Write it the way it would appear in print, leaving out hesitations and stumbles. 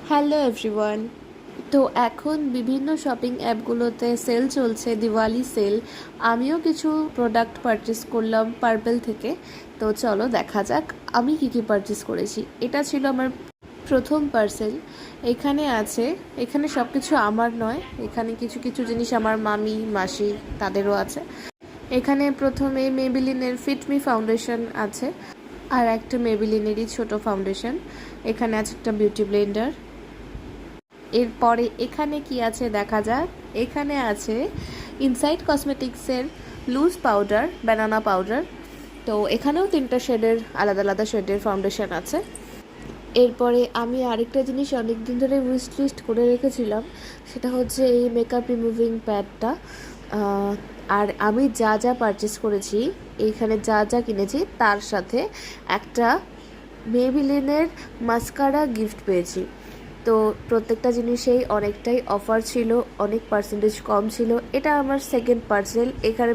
Hello everyone. তো এখন বিভিন্ন শপিং অ্যাপগুলোতে সেল চলছে, দিওয়ালি সেল। আমিও কিছু প্রোডাক্ট পারচেস করলাম পার্পেল থেকে। তো চলো দেখা যাক আমি কি কি পারচেস করেছি। এটা ছিল আমার প্রথম পার্সেল। এখানে সব কিছু আমার নয়, এখানে কিছু কিছু জিনিস আমার মামি মাসি তাদেরও আছে। এখানে প্রথমে মেবিলিনের ফিটমি ফাউন্ডেশন আছে, আর একটা মেবিলিনেরই ছোট ফাউন্ডেশন। এখানে আছে একটা বিউটি ব্লেন্ডার। এরপরে এখানে কি আছে দেখা যাক। এখানে আছে ইনসাইড কসমেটিক্সের লুজ পাউডার, ব্যানানা পাউডার। তো এখানেও তিনটা শেডের, আলাদা আলাদা শেডের ফাউন্ডেশন আছে। এরপরে আমি আরেকটা জিনিস অনেক দিন ধরে উইশ লিস্ট করে রেখেছিলাম, সেটা হচ্ছে এই মেকআপ রিমুভিং প্যাডটা। আর আমি যা যা পারচেস করেছি, এইখানে যা যা কিনেছি তার সাথে একটা মেবিলিনের মাস্কারা গিফট পেয়েছি। তো প্রত্যেকটা জিনিসেই অনেকটাই অফার ছিল, অনেক পার্সেন্টেজ কম ছিল। এটা আমার সেকেন্ড পার্সেল। এখানে